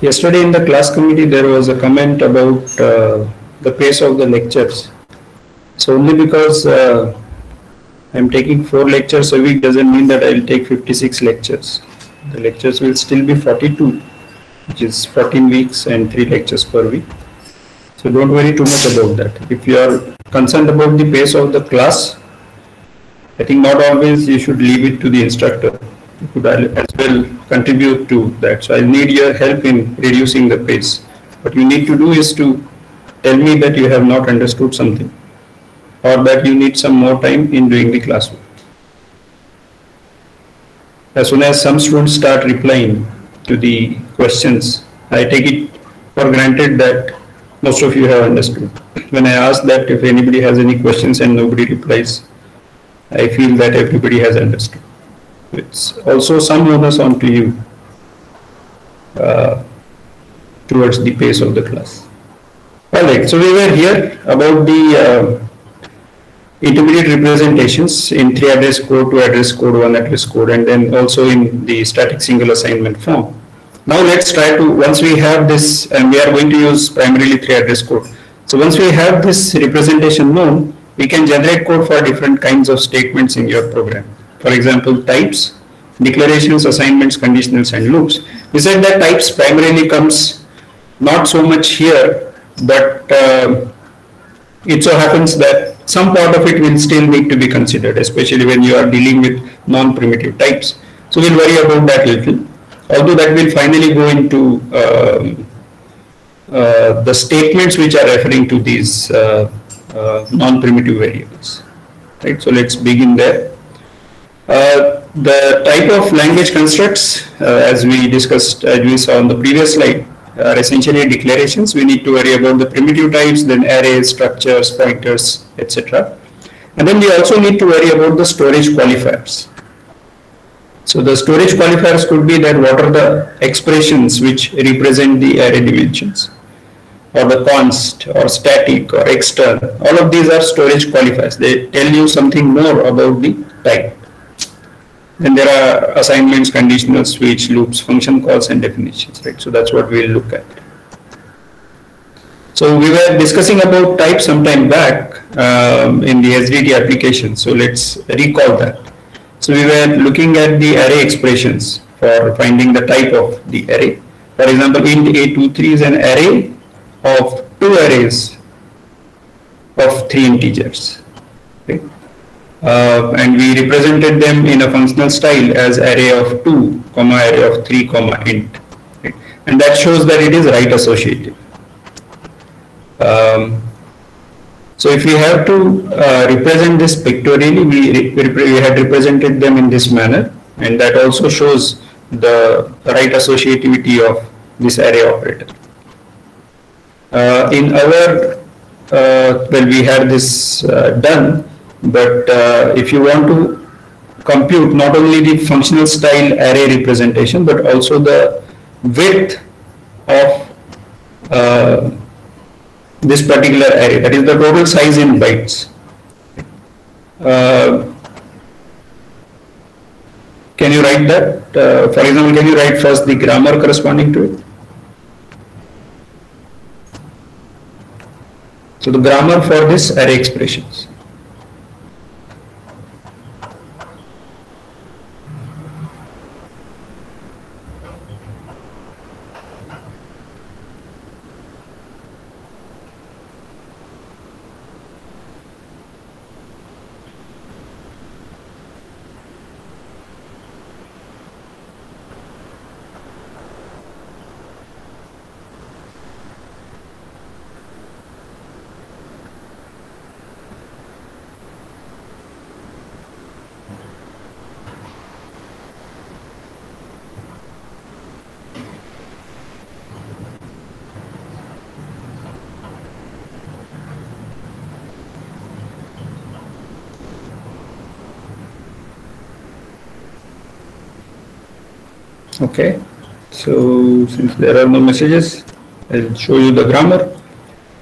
Yesterday in the class committee there was a comment about the pace of the lectures. So only because I'm taking 4 lectures a week doesn't mean that I'll take 56 lectures. The lectures will still be 42, which is 14 weeks and 3 lectures per week. So don't worry too much about that. If you are concerned about the pace of the class, I think not always you should leave it to the instructor. You could as well contribute to that. So I need your help in reducing the pace. What you need to do is to tell me that you have not understood something or that you need some more time in doing the classwork. As soon as some students start replying to the questions, I take it for granted that most of you have understood. When I ask that if anybody has any questions and nobody replies, I feel that everybody has understood. It's also some onus onto you towards the pace of the class. Alright, so we were here about the intermediate representations in 3 address code, 2 address code, 1 address code, and then also in the static single assignment form. Now let's try to, once we have this, and we are going to use primarily 3 address code. So once we have this representation known, we can generate code for different kinds of statements in your program. For example, types, declarations, assignments, conditionals, and loops. We said that types primarily comes not so much here, but it so happens that some part of it will still need to be considered, especially when you are dealing with non-primitive types. So we'll worry about that little. Although that will finally go into the statements which are referring to these non-primitive variables. Right. So let's begin there. The type of language constructs, as we discussed, as we saw on the previous slide, are essentially declarations. We need to worry about the primitive types, then arrays, structures, pointers, etc. And then we also need to worry about the storage qualifiers. So the storage qualifiers could be that what are the expressions which represent the array dimensions, or the const, or static, or external. All of these are storage qualifiers. They tell you something more about the type. Then there are assignments, conditionals, switch, loops, function calls, and definitions. Right. So that's what we'll look at. So we were discussing about type some time back in the SDT application. So let's recall that. So we were looking at the array expressions for finding the type of the array. For example, int a23 is an array of 2 arrays of 3 integers. Okay. And we represented them in a functional style as array of 2, array of 3, int. Right. And that shows that it is right associative. So if we have to represent this pictorially, we had represented them in this manner, and that also shows the right associativity of this array operator. In our, well, we had this done, but if you want to compute not only the functional style array representation, but also the width of this particular array, that is the total size in bytes. Can you write that? For example, can you write first the grammar corresponding to it? So the grammar for this array expressions. Okay, so since there are no messages, I'll show you the grammar.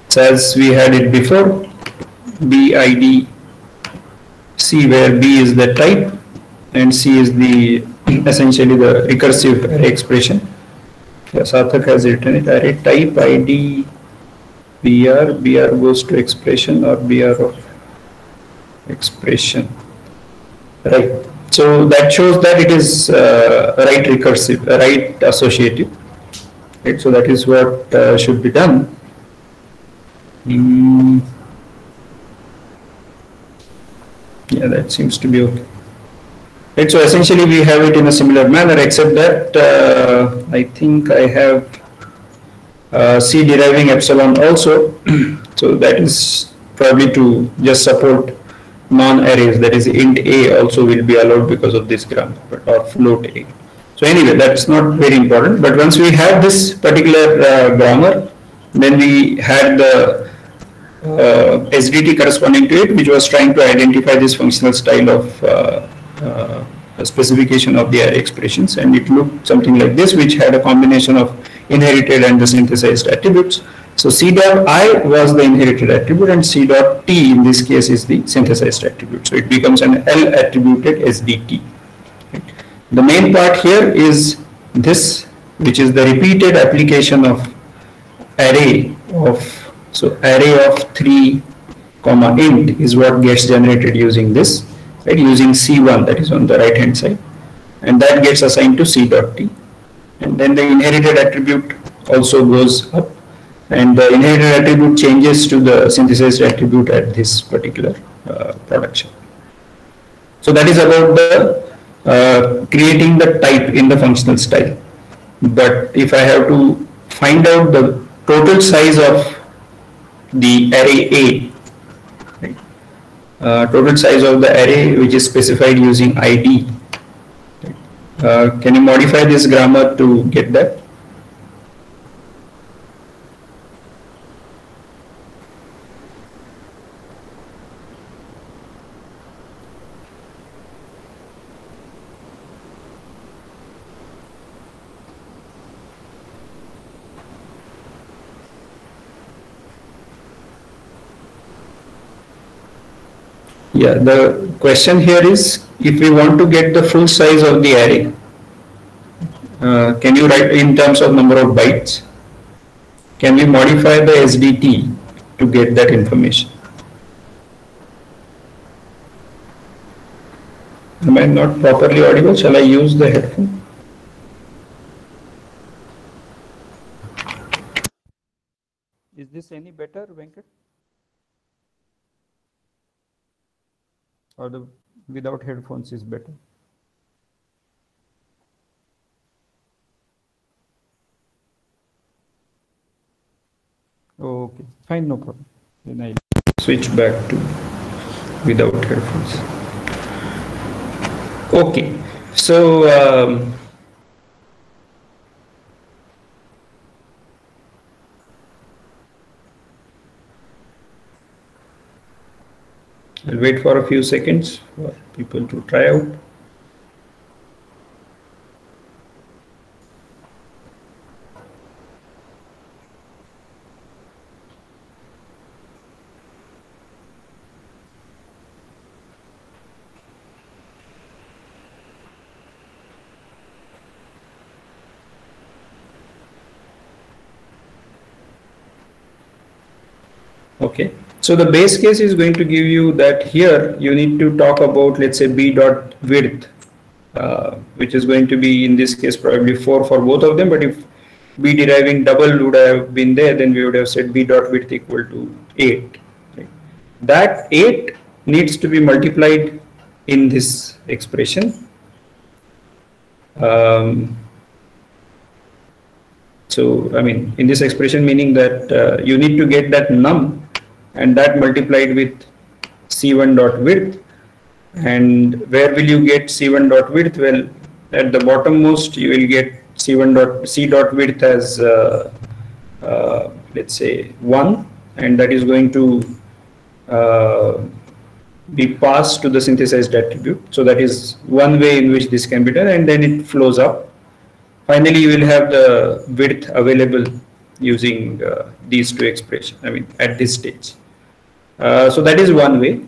So as we had it before, BID C, where B is the type and C is the essentially the recursive array expression. Yeah, Sarthak has written it. Array type ID BR goes to expression or BR of expression. Right. So that shows that it is right recursive, right associative. Right. So that is what should be done. Yeah, that seems to be okay. Right. So essentially we have it in a similar manner, except that I think I have C deriving epsilon also. So that is probably to just support non-arrays, that is int a also will be allowed because of this grammar, or float a. So anyway, that's not very important, but once we have this particular grammar, then we had the SDT corresponding to it, which was trying to identify this functional style of specification of the array expressions, and it looked something like this, which had a combination of inherited and the synthesized attributes. So C dot I was the inherited attribute and C dot T in this case is the synthesized attribute. So it becomes an L attributed SDT. The main part here is this, which is the repeated application of array of, so array of 3 comma int is what gets generated using this, right, using C1, that is on the right hand side, and that gets assigned to C dot T. And then the inherited attribute also goes up, and the inherited attribute changes to the synthesized attribute at this particular production. So that is about the creating the type in the functional style. But if I have to find out the total size of the array A, right, total size of the array which is specified using ID, can you modify this grammar to get that? Yeah, the question here is, if we want to get the full size of the array, can you write in terms of number of bytes? Can we modify the SDT to get that information? Am I not properly audible? Shall I use the headphone? Is this any better, Venkat? Or the without headphones is better? Okay, fine, no problem. Then I'll switch back to without headphones. Okay, so I'll wait for a few seconds for people to try out. Okay, so the base case is going to give you that here you need to talk about, let's say, b dot width, which is going to be in this case probably 4 for both of them, but if b deriving double would have been there, then we would have said b dot width equal to 8. Right? That 8 needs to be multiplied in this expression. So, I mean, in this expression, meaning that you need to get that num and that multiplied with C1 dot width. And where will you get C1 dot width? Well, at the bottommost, you will get C1 dot C dot width as let's say 1, and that is going to be passed to the synthesized attribute. So that is one way in which this can be done, and then it flows up. Finally, you will have the width available using these two expressions, I mean, at this stage. So that is one way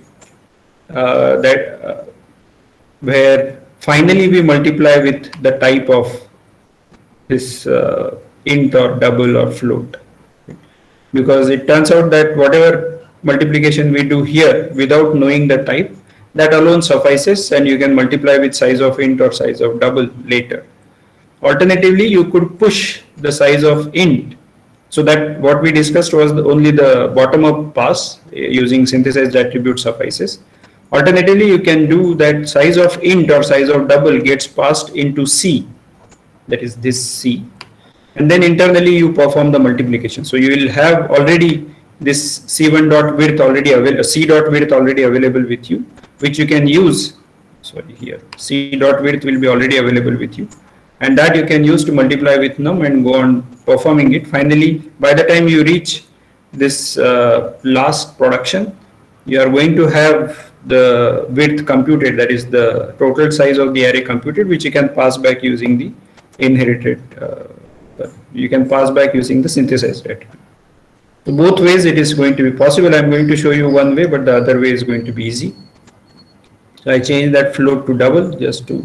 where finally we multiply with the type of this int or double or float, because it turns out that whatever multiplication we do here without knowing the type, that alone suffices, and you can multiply with size of int or size of double later. Alternatively, you could push the size of int, so that what we discussed was only the bottom up pass using synthesized attribute suffices. Alternatively, you can do that size of int or size of double gets passed into C, that is this C, and then internally you perform the multiplication. So you will have already this C1 dot width already available, C dot width already available with you, which you can use. Sorry, here C dot width will be already available with you, and that you can use to multiply with num and go on performing it. Finally, by the time you reach this last production, you are going to have the width computed, that is the total size of the array computed, which you can pass back using the inherited, you can pass back using the synthesized attribute. So both ways it is going to be possible. I am going to show you one way, but the other way is going to be easy. So I change that float to double just to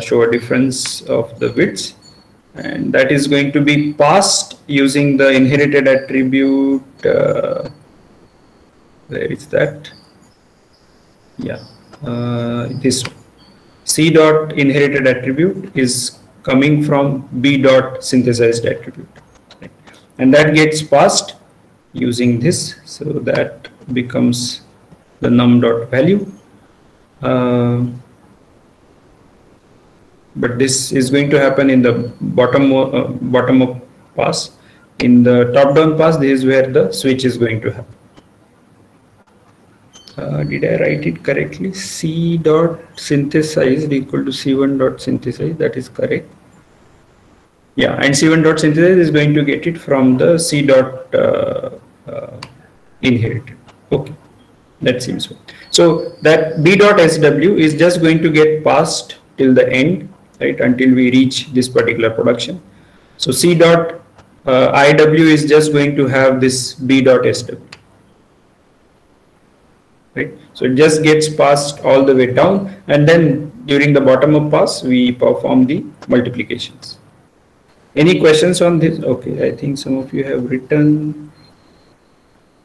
show a difference of the widths, and that is going to be passed using the inherited attribute. Where is that? Yeah, this C dot inherited attribute is coming from B dot synthesized attribute, right? And that gets passed using this, so that becomes the num dot value. But this is going to happen in the bottom up pass. In the top down pass, this is where the switch is going to happen. Did I write it correctly? C dot synthesized equal to C1 dot synthesized, that is correct. Yeah, and C1 dot synthesized is going to get it from the C dot inherited. Okay, that seems good. So that B dot SW is just going to get passed till the end, right, until we reach this particular production. So C dot IW is just going to have this B dot SW. Right, so it just gets passed all the way down, and then during the bottom up pass we perform the multiplications. Any questions on this? Okay, I think some of you have written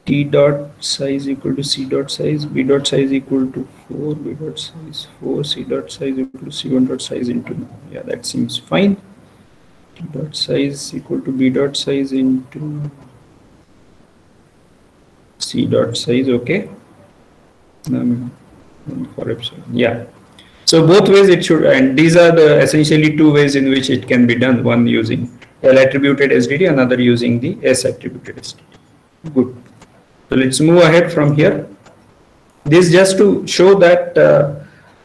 T dot size equal to C dot size, B dot size equal to 4, B dot size 4, C dot size equal to C1 dot size into num. Yeah, that seems fine. T dot size equal to B dot size into C dot size. Okay. For epsilon. Yeah, so both ways it should, and these are the essentially two ways in which it can be done, one using L attributed SDD, another using the S attributed SDD. Good. So let's move ahead from here. This just to show that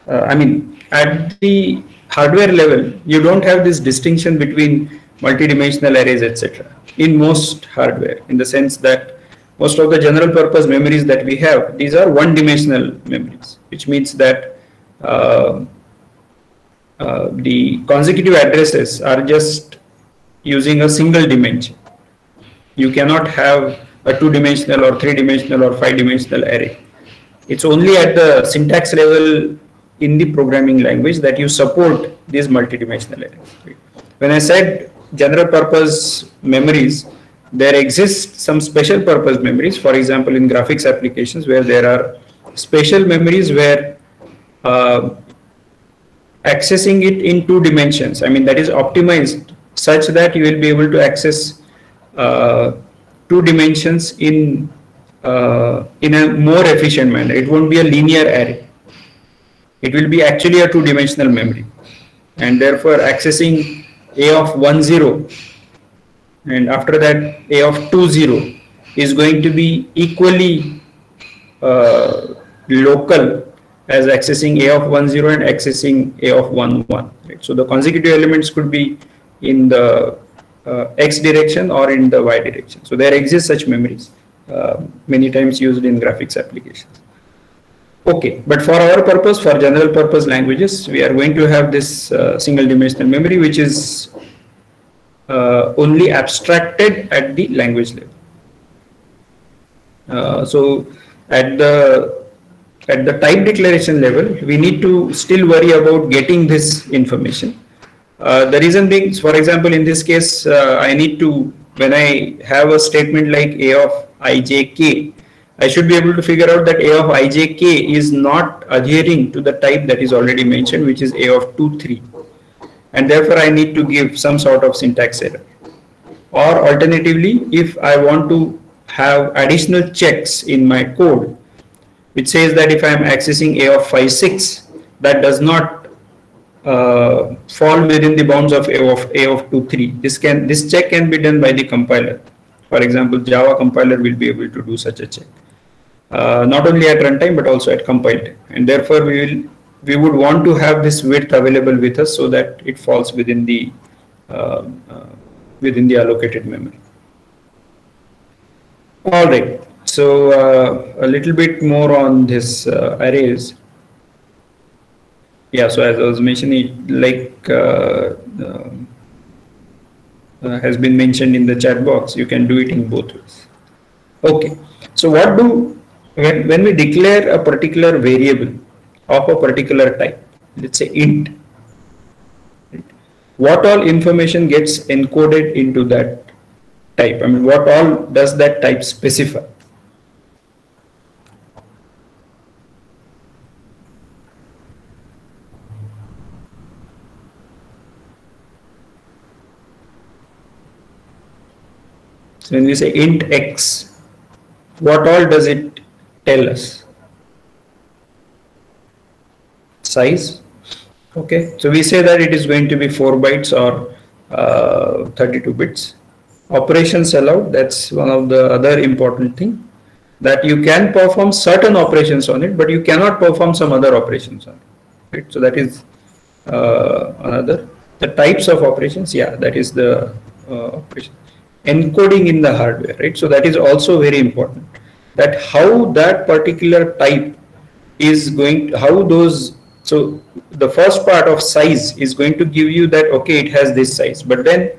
I mean, at the hardware level you don't have this distinction between multidimensional arrays, etc. in most hardware, in the sense that most of the general purpose memories that we have, these are one dimensional memories, which means that the consecutive addresses are just using a single dimension. You cannot have a two-dimensional or three-dimensional or five-dimensional array. It's only at the syntax level in the programming language that you support these multidimensional arrays. When I said general purpose memories, there exists some special purpose memories, for example in graphics applications, where there are special memories where accessing it in two dimensions, I mean that is optimized such that you will be able to access two dimensions in a more efficient manner. It won't be a linear array, it will be actually a two-dimensional memory, and therefore accessing A of 1 0 and after that A of 2 0 is going to be equally local as accessing A of 1 0 and accessing A of 1 1. Right? So the consecutive elements could be in the X direction or in the Y direction. So there exist such memories, many times used in graphics applications. Okay, but for our purpose, for general purpose languages, we are going to have this single dimensional memory, which is only abstracted at the language level. So at the type declaration level, we need to still worry about getting this information. The reason being, for example, in this case, I need to, when I have a statement like a of ijk, I should be able to figure out that a of ijk is not adhering to the type that is already mentioned, which is a of 2, 3. And therefore, I need to give some sort of syntax error. Or alternatively, if I want to have additional checks in my code, which says that if I am accessing a of 5, 6, that does not fall within the bounds of a of 2, 3. This check can be done by the compiler. For example, Java compiler will be able to do such a check, not only at runtime but also at compile time. And therefore, we would want to have this width available with us so that it falls within the allocated memory. All right. So a little bit more on this arrays. Yeah, so as I was mentioning, like has been mentioned in the chat box, you can do it in both ways. Okay, so what do, when we declare a particular variable of a particular type, let's say int, what all information gets encoded into that type? I mean, what all does that type specify? So when we say int x, what all does it tell us? Size. Okay, so we say that it is going to be 4 bytes or 32 bits. Operations allowed, that's one of the other important thing, that you can perform certain operations on it, but you cannot perform some other operations on it. Right? So that is another. The types of operations, yeah, that is the operation. Encoding in the hardware, right? So that is also very important, that how that particular type is going to, how those, so the first part of size is going to give you that, okay, it has this size, but then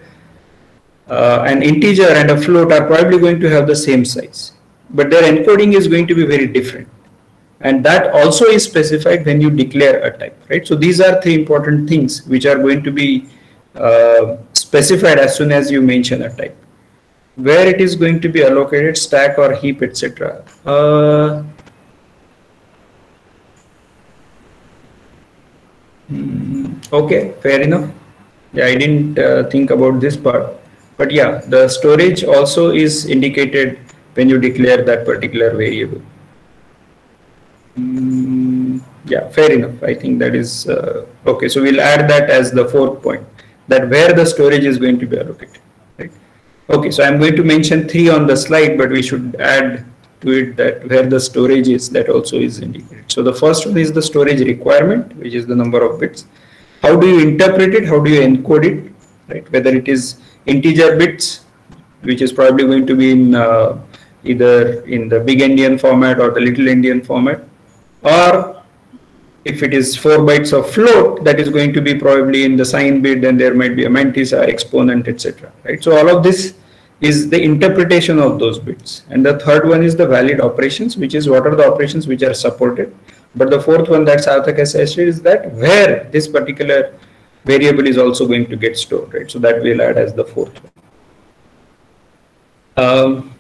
an integer and a float are probably going to have the same size, but their encoding is going to be very different. And that also is specified when you declare a type, right? So these are 3 important things which are going to be specified as soon as you mention a type. Where it is going to be allocated, stack or heap, etc. Okay, fair enough. Yeah, I didn't think about this part, but yeah, the storage also is indicated when you declare that particular variable. Yeah, fair enough. I think that is okay. So we'll add that as the 4th point, that where the storage is going to be allocated. Right? Okay, so I'm going to mention 3 on the slide, but we should add to it that where the storage is, that also is indicated. So the first one is the storage requirement, which is the number of bits. How do you interpret it? How do you encode it? Right? Whether it is integer bits, which is probably going to be in either in the big endian format or the little endian format, or if it is 4 bytes of float, that is going to be probably in the sign bit, and there might be a mantissa, exponent, etc. Right? So all of this is the interpretation of those bits. And the third one is the valid operations, which is what are the operations which are supported. But the 4th one that Sarthak has said is that where this particular variable is also going to get stored. Right? So that we'll add as the 4th one.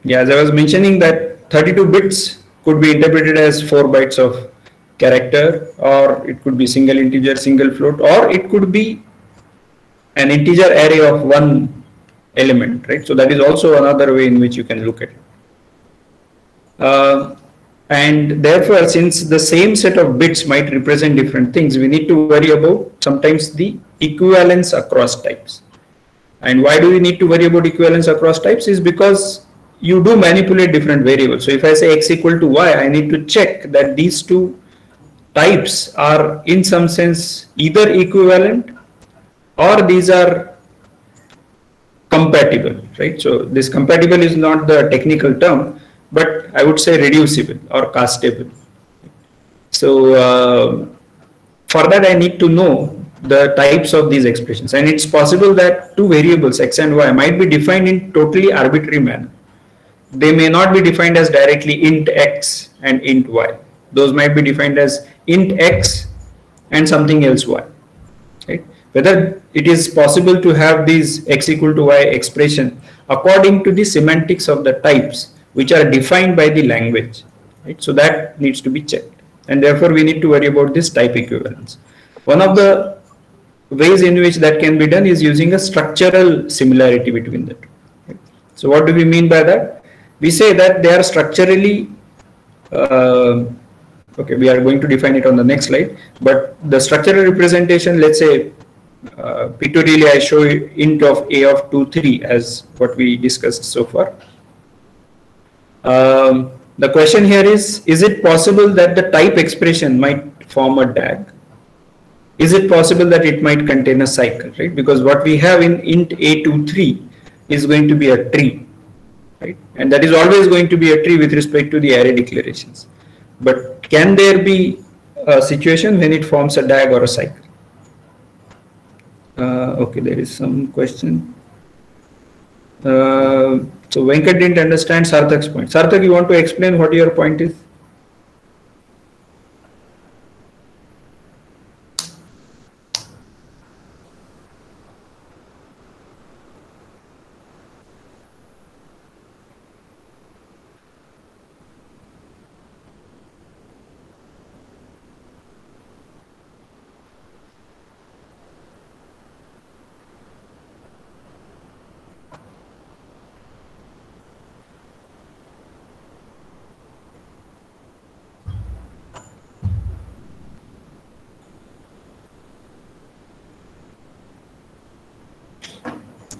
Yeah, as I was mentioning, that 32 bits could be interpreted as 4 bytes of character, or it could be single integer, single float, or it could be an integer array of 1 element, right? So that is also another way in which you can look at it. And therefore, since the same set of bits might represent different things, we need to worry about sometimes the equivalence across types. And why do we need to worry about equivalence across types? Is because you do manipulate different variables. So if I say x equal to y, I need to check that these 2 types are in some sense either equivalent or these are compatible, right? So this compatible is not the technical term, but I would say reducible or castable. So for that I need to know the types of these expressions, and it's possible that 2 variables x and y might be defined in totally arbitrary manner. They may not be defined as directly int x and int y. Those might be defined as int x and something else y, right? whether it is possible to have these x equal to y expression according to the semantics of the types which are defined by the language, right? So that needs to be checked, and therefore we need to worry about this type equivalence. One of the ways in which that can be done is using a structural similarity between the two. Right? So what do we mean by that? We say that they are structurally okay, we are going to define it on the next slide, but the structural representation, let's say pictorially I show int of a of 2 3 as what we discussed so far. The question here is it possible that the type expression might form a DAG? Is it possible that it might contain a cycle, right? Because what we have in int a23 is going to be a tree, right? And that is always going to be a tree with respect to the array declarations. But can there be a situation when it forms a DAG or a cycle? Okay, there is some question. So Venkat didn't understand Sarthak's point. Sarthak, you want to explain what your point is?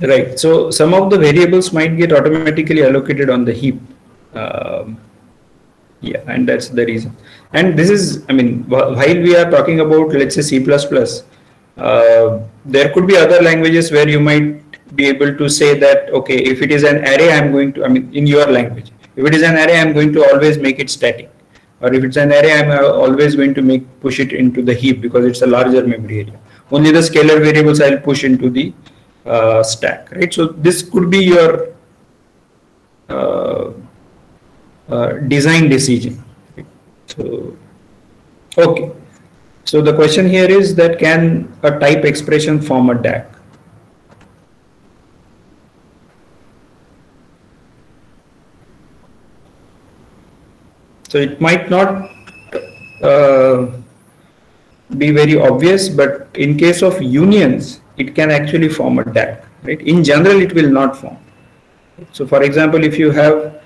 Right. So some of the variables might get automatically allocated on the heap. Yeah, and that's the reason. And this is, I mean, while we are talking about, let's say C++, there could be other languages where you might be able to say that, okay, if it is an array, I'm going to, I mean, in your language, if it is an array, I'm going to always make it static. Or if it's an array, I'm always going to push it into the heap because it's a larger memory area. Only the scalar variables I'll push into the stack, right? So this could be your design decision. So, okay. So the question here is that can a type expression form a DAG? So it might not be very obvious, but in case of unions, it can actually form a DAG, right? In general, it will not form. So for example, if you have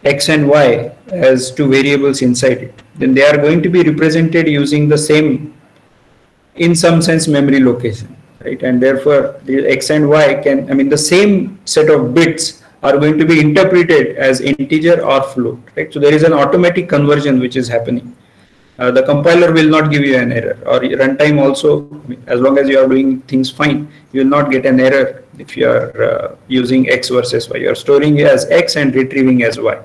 x and y as two variables inside it, then they are going to be represented using the same, in some sense, memory location, right? And therefore, the x and y can, I mean, the same set of bits are going to be interpreted as integer or float, right? So there is an automatic conversion which is happening. The compiler will not give you an error, or runtime also, as long as you are doing things fine, you will not get an error if you are using x versus y. You are storing as x and retrieving as y.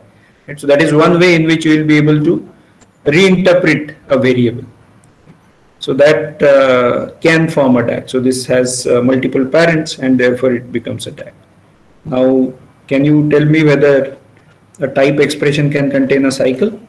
Right? So that is one way in which you will be able to reinterpret a variable. So that can form a DAG. So this has multiple parents and therefore it becomes a DAG. Now, can you tell me whether a type expression can contain a cycle?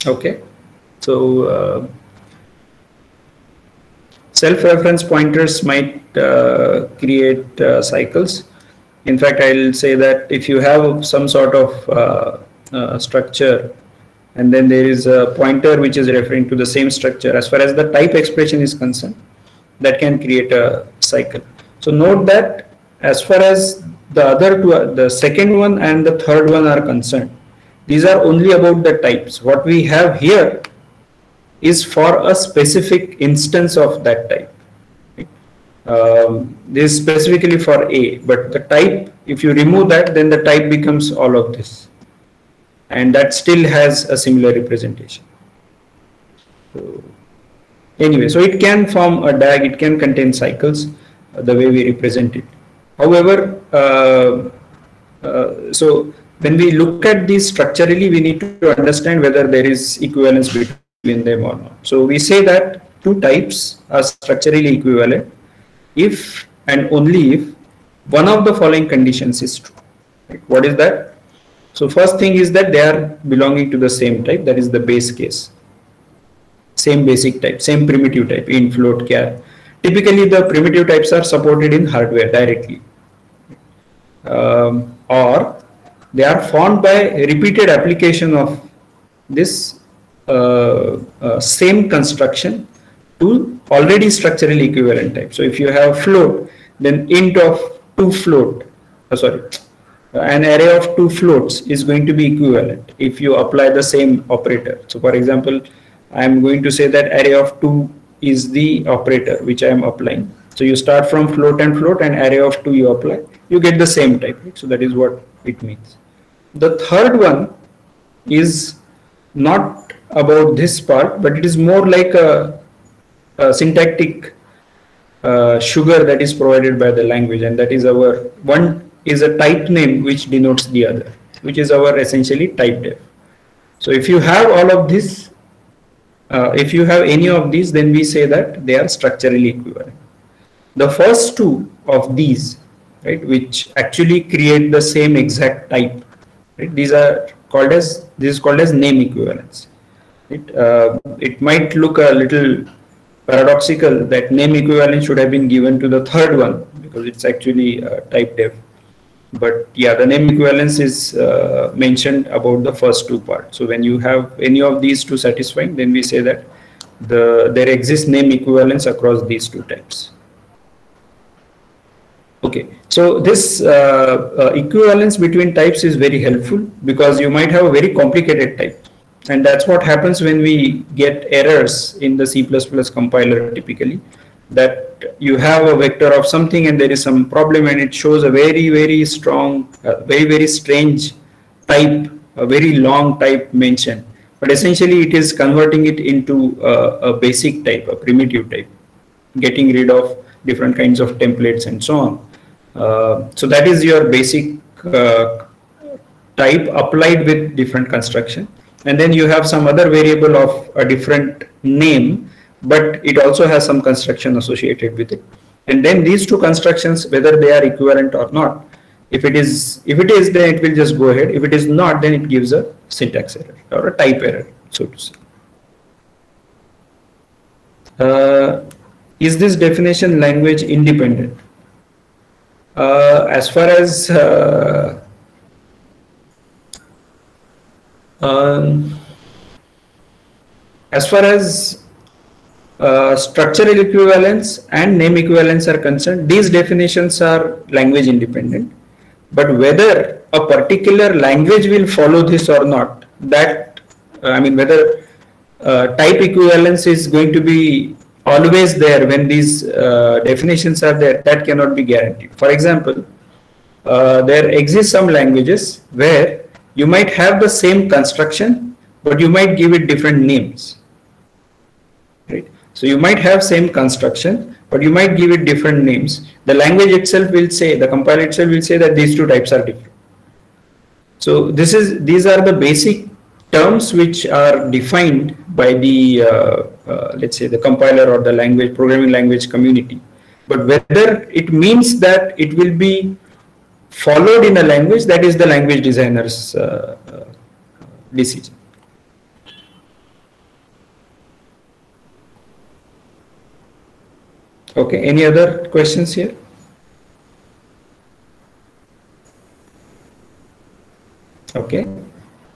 Okay, so self-reference pointers might create cycles. In fact, I'll say that if you have some sort of structure and then there is a pointer which is referring to the same structure, as far as the type expression is concerned, that can create a cycle. So note that as far as the other two, the second one and the third one are concerned, these are only about the types. What we have here is for a specific instance of that type. This is specifically for A, but the type, if you remove that, then the type becomes all of this. And that still has a similar representation. So, Anyway, so it can form a DAG, it can contain cycles, the way we represent it. However, so when we look at these structurally, we need to understand whether there is equivalence between them or not. So we say that two types are structurally equivalent if and only if one of the following conditions is true. Right? What is that? So first thing is that they are belonging to the same type, that is the base case. Same basic type, same primitive type, int, float, char. Typically the primitive types are supported in hardware directly. Or they are formed by repeated application of this same construction to already structurally equivalent type. So if you have float, then int of two float, an array of two floats is going to be equivalent if you apply the same operator. So for example, I am going to say that array of 2 is the operator which I am applying. So you start from float and array of 2 you apply, you get the same type. Right? So that is what it means. The third one is not about this part, but it is more like a syntactic sugar that is provided by the language, and that is our one is a type name which denotes the other, which is our essentially type def. So if you have all of this, if you have any of these, then we say that they are structurally equivalent. The first two of these, right, which actually create the same exact type, right, these are called as, this is called as name equivalence. It might look a little paradoxical that name equivalence should have been given to the third one because it's actually type def. But yeah, the name equivalence is mentioned about the first two parts. So when you have any of these two satisfying, then we say that there exists name equivalence across these two types. Okay, so this equivalence between types is very helpful because you might have a very complicated type. And that's what happens when we get errors in the C++ compiler typically, that you have a vector of something and there is some problem and it shows a very, very strong, very, very strange type, a very long type mentioned. But essentially it is converting it into a basic type, a primitive type, getting rid of different kinds of templates and so on. So that is your basic type applied with different construction. And then you have some other variable of a different name, but it also has some construction associated with it. And then these two constructions, whether they are equivalent or not, if it is, then it will just go ahead. If it is not, then it gives a syntax error or a type error, so to say. Is this definition language independent? As far as structural equivalence and name equivalence are concerned, these definitions are language independent. But whether a particular language will follow this or not, that whether type equivalence is going to be always there when these definitions are there, that cannot be guaranteed. For example, there exist some languages where you might have the same construction, but you might give it different names. Right? So you might have same construction, but you might give it different names. The language itself will say, the compiler itself will say that these two types are different. So these are the basic terms which are defined by the let's say the compiler or the language programming language community. But whether it means that it will be followed in a language, that is the language designer's decision. Okay, any other questions here? Okay,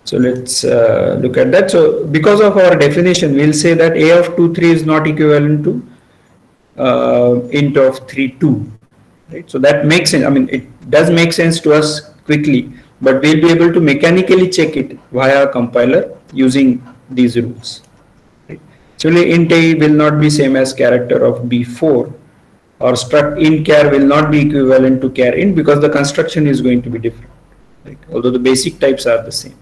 so let's look at that. So because of our definition, we'll say that a of 2, 3 is not equivalent to int of 3, 2. Right? So that makes sense. I mean, it does make sense to us quickly, but we'll be able to mechanically check it via a compiler using these rules. Right? So int a will not be same as character of b4, or struct int char will not be equivalent to char int because the construction is going to be different. Right? Although the basic types are the same.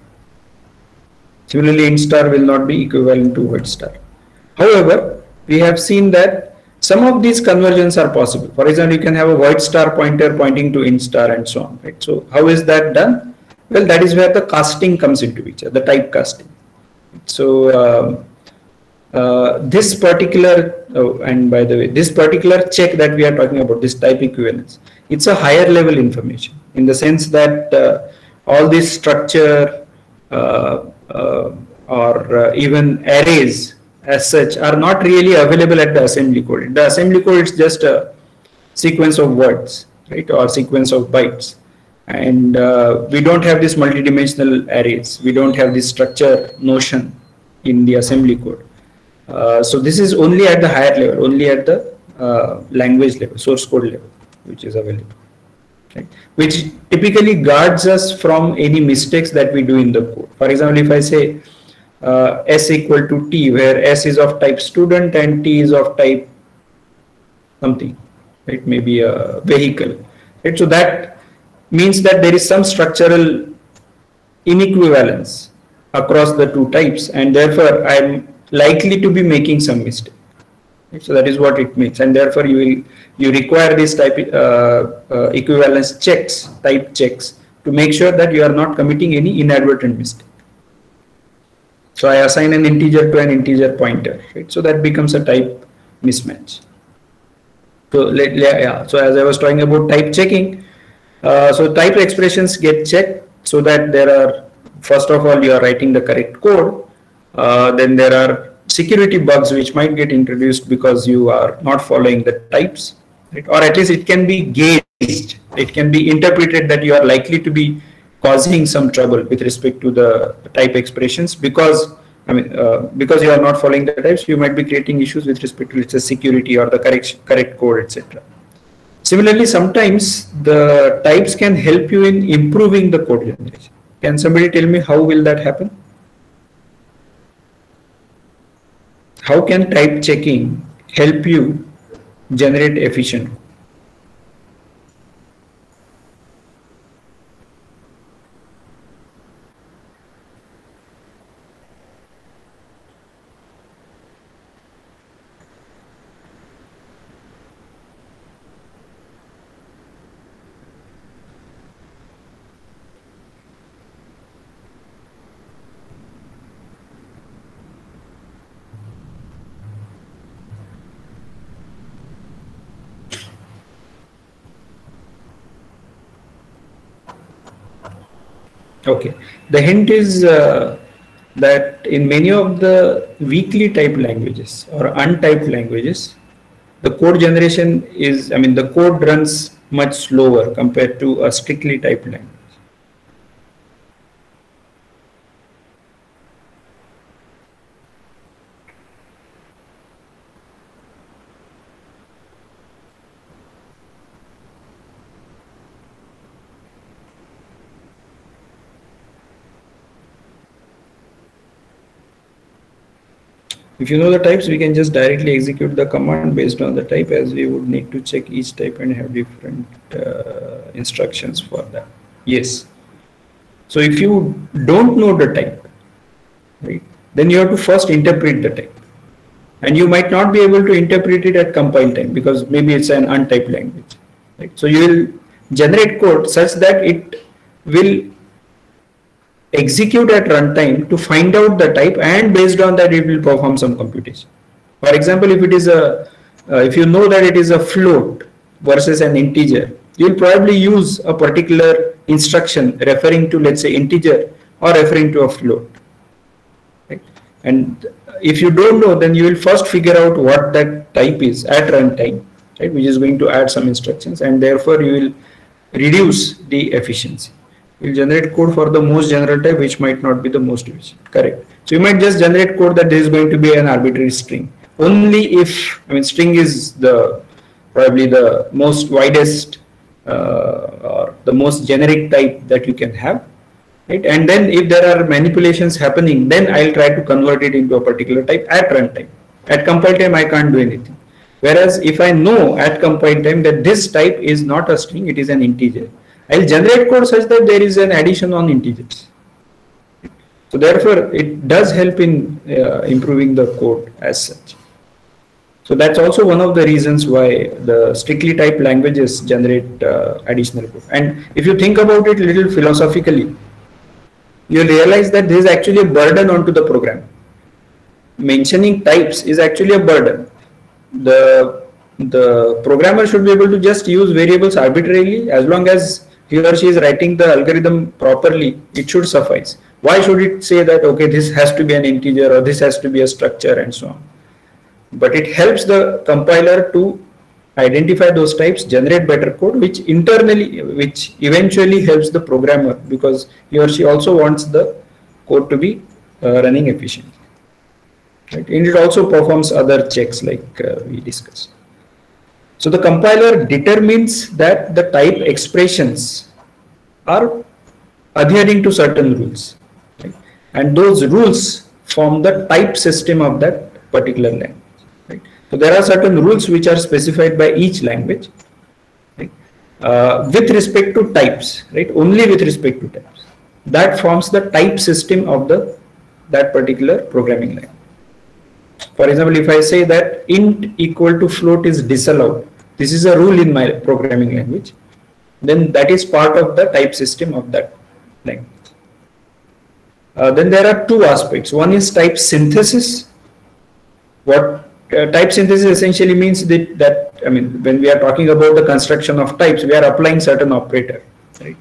Similarly, int star will not be equivalent to void star. However, we have seen that some of these conversions are possible. For example, you can have a void star pointer pointing to int star and so on, right? So how is that done? Well, that is where the casting comes into picture, the type casting. So this particular, oh, and by the way, this particular check that we are talking about, this type equivalence, it's a higher level information in the sense that all this structure or even arrays as such are not really available at the assembly code. The assembly code is just a sequence of words, right, or sequence of bytes. And we don't have this multidimensional arrays. We don't have this structure notion in the assembly code. So this is only at the higher level, only at the language level, source code level, which is available, right? Which typically guards us from any mistakes that we do in the code. For example, if I say S equal to T, where S is of type student and T is of type something, right? Maybe a vehicle, right? So that means that there is some structural inequivalence across the two types, and therefore I am likely to be making some mistake. Right? So that is what it means, and therefore you require these type equivalence checks, type checks, to make sure that you are not committing any inadvertent mistake. So I assign an integer to an integer pointer, right? So that becomes a type mismatch. So so as I was talking about type checking, so type expressions get checked so that there are, first of all, you are writing the correct code. Then there are security bugs which might get introduced because you are not following the types, right? Or at least it can be gauged. It can be interpreted that you are likely to be causing some trouble with respect to the type expressions because, because you are not following the types, you might be creating issues with respect to, let's say, security or the correct code, etc. Similarly, sometimes the types can help you in improving the code generation. Can somebody tell me how will that happen? How can type checking help you generate efficient code? Okay, the hint is that in many of the weakly typed languages or untyped languages, the code generation is, the code runs much slower compared to a strictly typed language. If you know the types, we can just directly execute the command based on the type, as we would need to check each type and have different instructions for that. Yes. So if you don't know the type, right, then you have to first interpret the type. And you might not be able to interpret it at compile time because maybe it's an untyped language. Right? So you will generate code such that it will execute at runtime to find out the type, and based on that it will perform some computation. For example, if it is if you know that it is a float versus an integer, you will probably use a particular instruction referring to, let's say, integer or referring to a float. Right? And if you don't know, then you will first figure out what that type is at runtime, right, which is going to add some instructions, and therefore you will reduce the efficiency. You will generate code for the most general type, which might not be the most efficient. Correct. So you might just generate code that there is going to be an arbitrary string. Only if, string is probably the most widest or the most generic type that you can have. Right? And then if there are manipulations happening, then I'll try to convert it into a particular type at runtime. At compile time, I can't do anything. Whereas if I know at compile time that this type is not a string, it is an integer, I'll generate code such that there is an addition on integers. So therefore, it does help in improving the code as such. So that's also one of the reasons why the strictly typed languages generate additional code. And if you think about it a little philosophically, you'll realize that this is actually a burden onto the program. Mentioning types is actually a burden. The programmer should be able to just use variables arbitrarily. As long as he or she is writing the algorithm properly, it should suffice. Why should it say that, okay, this has to be an integer or this has to be a structure and so on? But it helps the compiler to identify those types, generate better code, which eventually helps the programmer, because he or she also wants the code to be running efficiently. Right? And it also performs other checks like we discussed. So the compiler determines that the type expressions are adhering to certain rules, right? And those rules form the type system of that particular language. Right? So there are certain rules which are specified by each language, right? With respect to types, right? Only with respect to types. That forms the type system of that particular programming language. For example, if I say that int equal to float is disallowed, this is a rule in my programming language, then that is part of the type system of that language. Then there are two aspects. One is type synthesis. What type synthesis essentially means that when we are talking about the construction of types, we are applying certain operator, right?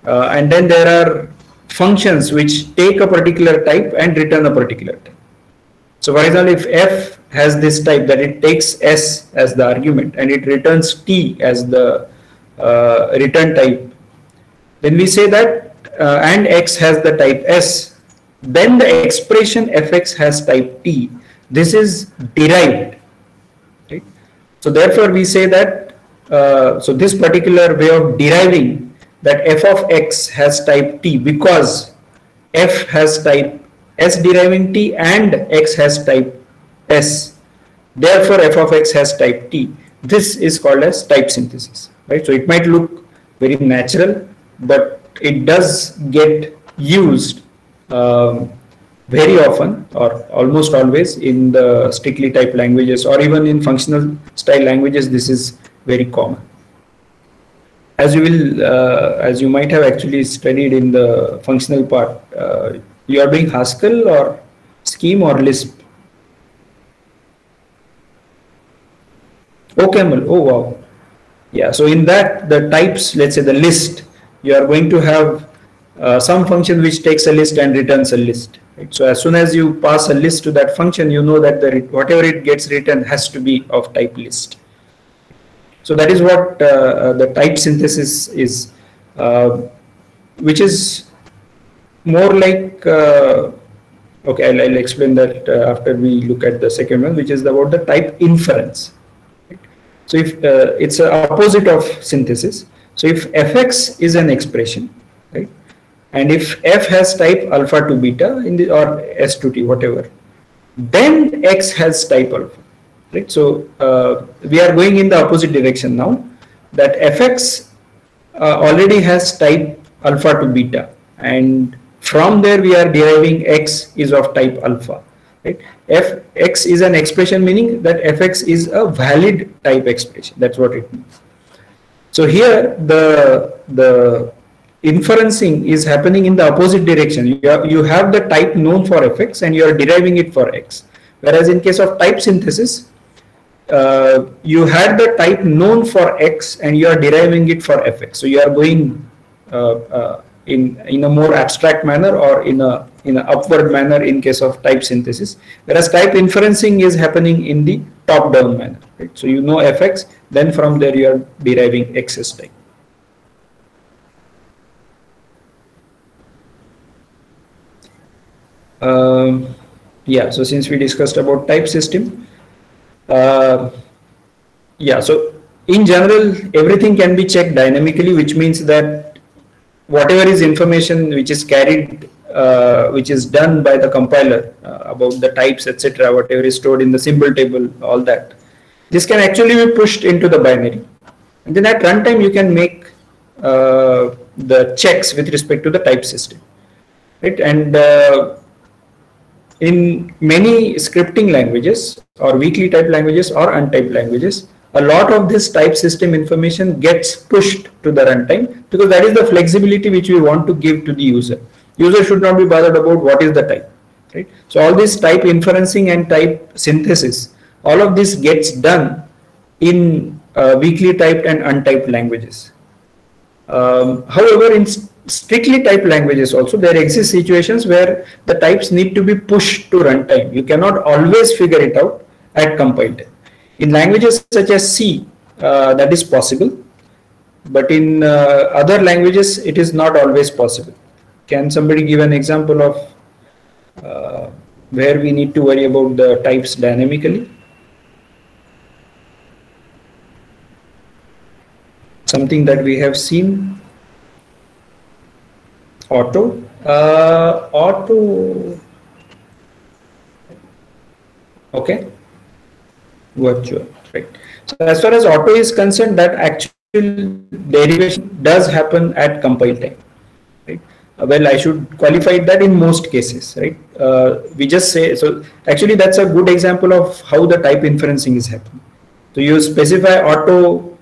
And then there are functions which take a particular type and return a particular type. So for example, if f has this type, that it takes s as the argument and it returns t as the return type, then we say that and x has the type s, then the expression fx has type t. This is derived, right? So therefore we say that so this particular way of deriving that f of x has type t because f has type s deriving t and x has type s, therefore f of x has type t. This is called as type synthesis, right? So it might look very natural, but it does get used very often or almost always in the strictly typed languages, or even in functional style languages. This is very common. As you might have actually studied in the functional part, you are doing Haskell or Scheme or Lisp? OCaml. Oh wow. Yeah. So in that, the types, let's say the list, you are going to have some function which takes a list and returns a list. Right? So as soon as you pass a list to that function, you know that whatever it gets written has to be of type list. So that is what the type synthesis is, which is more like, okay, I'll explain that after we look at the second one, which is about the type inference. Right? So if it's an opposite of synthesis. So if fx is an expression, right, and if f has type alpha to beta or s to t, whatever, then x has type alpha. Right? So we are going in the opposite direction now, that fx already has type alpha to beta, and from there we are deriving x is of type alpha. Right? Fx is an expression, meaning that fx is a valid type expression. That's what it means. So here the inferencing is happening in the opposite direction. You have the type known for fx and you are deriving it for x. Whereas in case of type synthesis, you had the type known for x and you are deriving it for fx. So you are going in a more abstract manner or in an upward manner in case of type synthesis, whereas type inferencing is happening in the top down manner. Right? So you know fx, then from there you are deriving x's type. Yeah, so since we discussed about type system, yeah, so in general everything can be checked dynamically, which means that whatever is information which is carried, which is done by the compiler about the types, etc., whatever is stored in the symbol table, all that, this can actually be pushed into the binary, and then at runtime you can make the checks with respect to the type system, right? And in many scripting languages or weakly typed languages or untyped languages, a lot of this type system information gets pushed to the runtime, because that is the flexibility which we want to give to the user. User should not be bothered about what is the type, right? So all this type inferencing and type synthesis, all of this gets done in weakly typed and untyped languages. However, in strictly typed languages also, there exist situations where the types need to be pushed to runtime. You cannot always figure it out at compile time. In languages such as C, that is possible, but in other languages, it is not always possible. Can somebody give an example of where we need to worry about the types dynamically? Something that we have seen. Auto. Okay. Virtual, right? So as far as auto is concerned, that actual derivation does happen at compile time, right? Well, I should qualify that in most cases, right? We just say, so actually that's a good example of how the type inferencing is happening. So you specify auto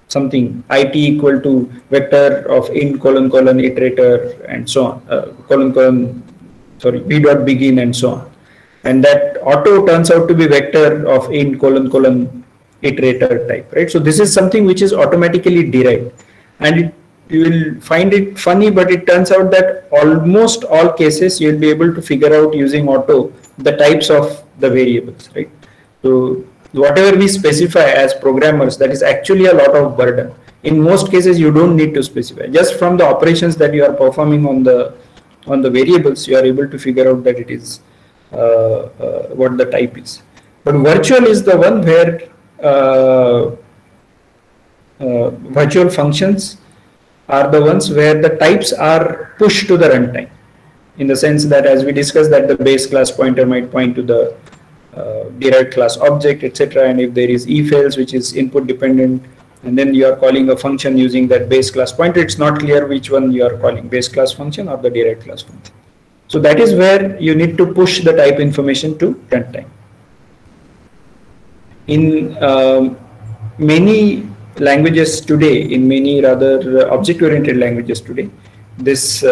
something it equal to vector of int colon colon iterator and so on, colon colon, sorry, v dot begin and so on. And that auto turns out to be vector of int colon colon iterator type, right? So this is something which is automatically derived, and you will find it funny, but it turns out that almost all cases you will be able to figure out using auto the types of the variables, right? So whatever we specify as programmers, that is actually a lot of burden. In most cases, you don't need to specify. Just from the operations that you are performing on the variables, you are able to figure out that it is what the type is. But virtual is the one where virtual functions are the ones where the types are pushed to the runtime, in the sense that, as we discussed, that the base class pointer might point to the derived class object, etc. And if there is if-else, which is input dependent, and then you are calling a function using that base class pointer, it's not clear which one you are calling, base class function or the derived class function. So that is where you need to push the type information to runtime. In many languages today, in many rather object-oriented languages today, this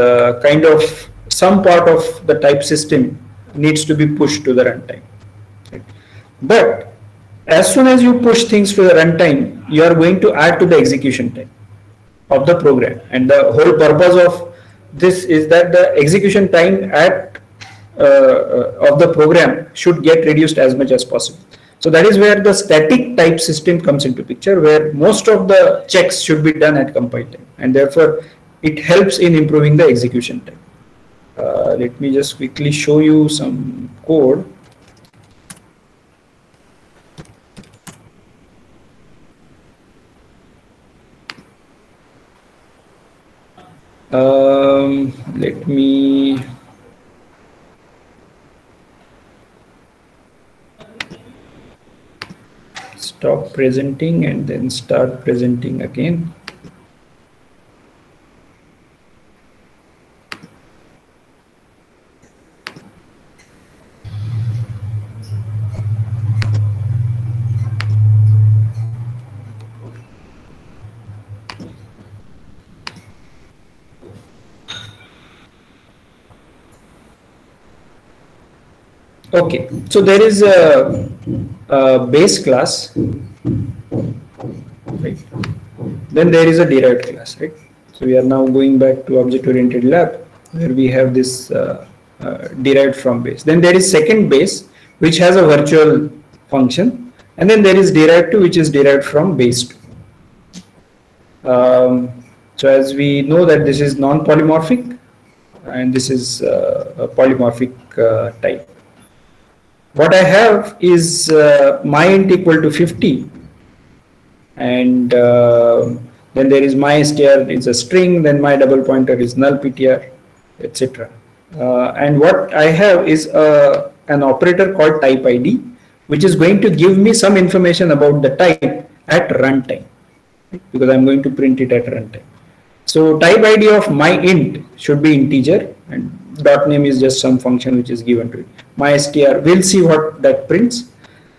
kind of some part of the type system needs to be pushed to the runtime. Right? But as soon as you push things to the runtime, you are going to add to the execution time of the program, and the whole purpose of this is that the execution time at of the program should get reduced as much as possible. So that is where the static type system comes into picture, where most of the checks should be done at compile time, and therefore it helps in improving the execution time. Let me just quickly show you some code. Let me stop presenting and then start presenting again. Okay, so there is a base class, right? Then there is a derived class, right? So we are now going back to object-oriented lab, where we have this derived from base. Then there is second base, which has a virtual function, and then there is derived to, which is derived from base 2. So as we know that this is non-polymorphic, and this is a polymorphic type. What I have is my int equal to 50, and then there is my str is a string, then my double pointer is null ptr, etc. And what I have is an operator called type id, which is going to give me some information about the type at runtime, because I'm going to print it at runtime. So type id of my int should be integer, and dot name is just some function which is given to it. MyStr, we'll see what that prints.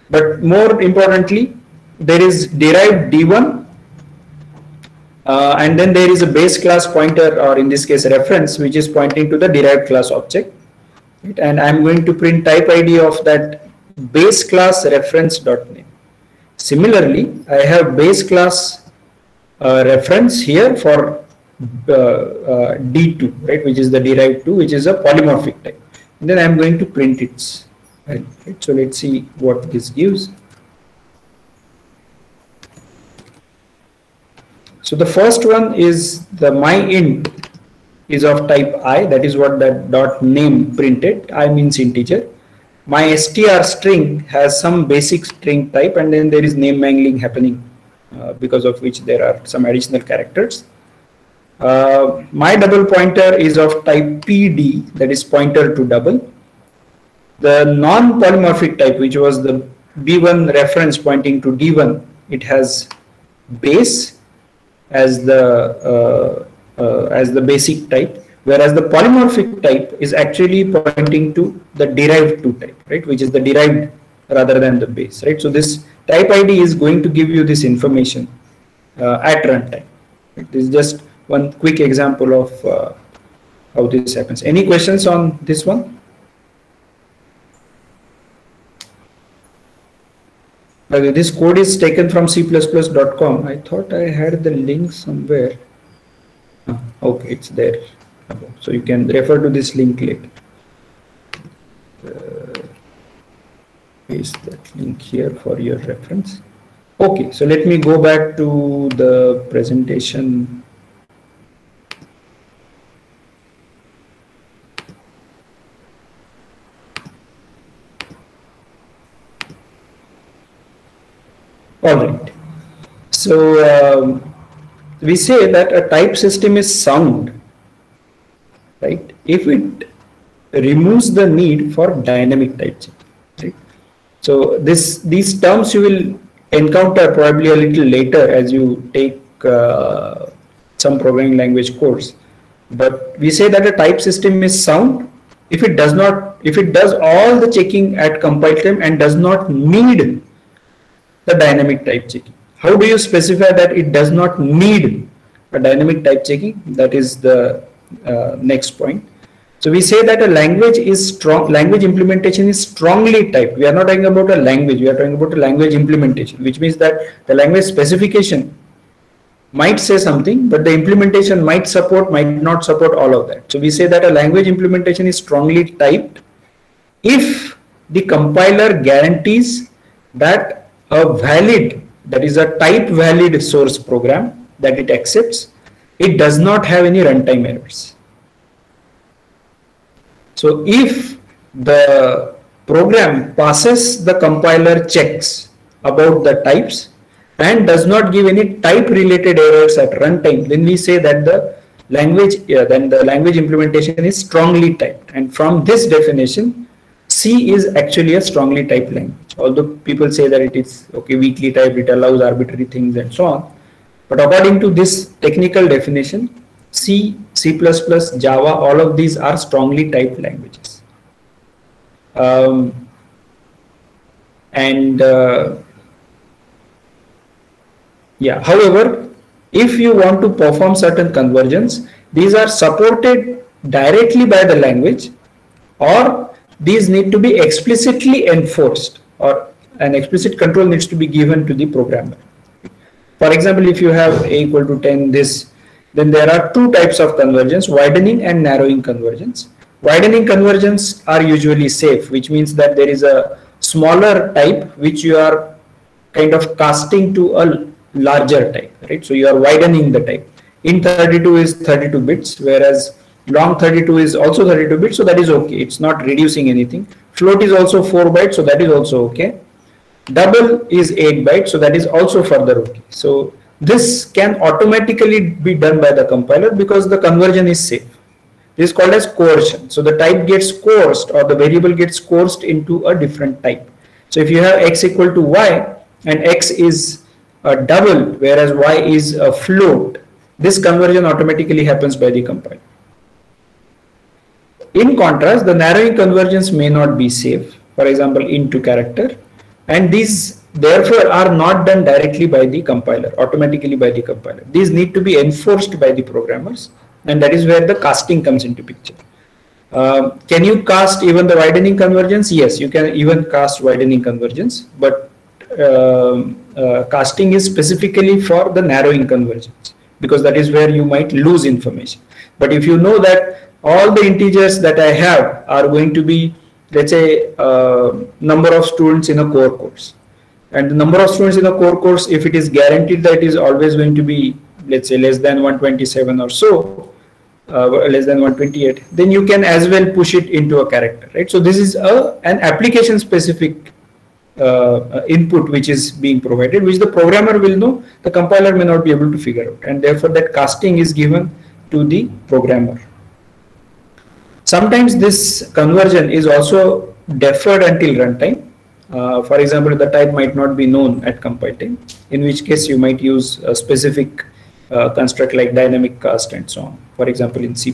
But more importantly, there is derived D1, and then there is a base class pointer, or in this case reference, which is pointing to the derived class object. Right? And I'm going to print type ID of that base class reference dot name. Similarly, I have base class reference here for D2, right, which is the derived 2, which is a polymorphic type. And then I'm going to print its value. Right? So let's see what this gives. So the first one is the myInt is of type I, that is what that dot name printed. I means integer. MyStr string has some basic string type, and then there is name mangling happening, because of which there are some additional characters. My double pointer is of type PD, that is pointer to double. The non-polymorphic type, which was the B1 reference pointing to D1, it has base as the basic type, whereas the polymorphic type is actually pointing to the derived 2 type, right, which is the derived rather than the base, right. So this type ID is going to give you this information at runtime. Right? This is just one quick example of how this happens. Any questions on this one? This code is taken from c++.com. I thought I had the link somewhere. Okay, it's there. So you can refer to this link later. Paste that link here for your reference. Okay, so let me go back to the presentation. All right. So we say that a type system is sound, right, if it removes the need for dynamic type checking. Right? So these terms you will encounter probably a little later as you take some programming language course. But we say that a type system is sound if it does all the checking at compile time and does not need the dynamic type checking. How do you specify that it does not need a dynamic type checking? That is the next point. So we say that a language implementation is strongly typed. We are not talking about a language, we are talking about a language implementation, which means that the language specification might say something, but the implementation might not support all of that. So we say that a language implementation is strongly typed if the compiler guarantees that a valid, that is a type valid source program that it accepts, it does not have any runtime errors. So if the program passes the compiler checks about the types and does not give any type related errors at runtime, then we say that the language implementation is strongly typed. And from this definition, C is actually a strongly typed language. Although people say that it is weakly typed, it allows arbitrary things and so on. But according to this technical definition, C, C++, Java, all of these are strongly typed languages. However, if you want to perform certain conversions, these are supported directly by the language, or these need to be explicitly enforced, or an explicit control needs to be given to the programmer. For example, if you have a equal to 10 then there are two types of convergence, widening and narrowing convergence. Widening convergence are usually safe, which means that there is a smaller type which you are kind of casting to a larger type, right? So you are widening the type. Int32 is 32 bits, whereas long32 is also 32 bits, so that is okay. It's not reducing anything. Float is also 4 bytes, so that is also okay. Double is 8 bytes, so that is also further okay. So this can automatically be done by the compiler because the conversion is safe. This is called as coercion. So the type gets coerced, or the variable gets coerced into a different type. So if you have x equal to y and x is a double whereas y is a float, this conversion automatically happens by the compiler. In contrast, the narrowing convergence may not be safe, for example, into character, and these therefore are not done directly by the compiler, automatically by the compiler. These need to be enforced by the programmers, and that is where the casting comes into picture. Can you cast even the widening convergence? Yes, you can even cast widening convergence, but casting is specifically for the narrowing convergence, because that is where you might lose information. But if you know that all the integers that I have are going to be, let's say, number of students in a core course, and the number of students in a core course, if it is guaranteed that it is always going to be, let's say, less than 127 or so, less than 128, then you can as well push it into a character, right? So this is an application specific input which is being provided, which the programmer will know, the compiler may not be able to figure out, and therefore that casting is given to the programmer. Sometimes this conversion is also deferred until runtime. For example, the type might not be known at compile time, in which case you might use a specific construct like dynamic cast and so on, for example in C++.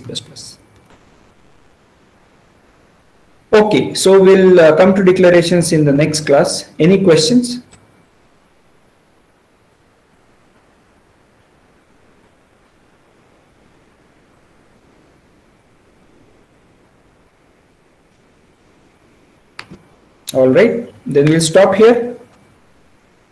Okay, so we'll come to declarations in the next class. Any questions? All right, then we'll stop here.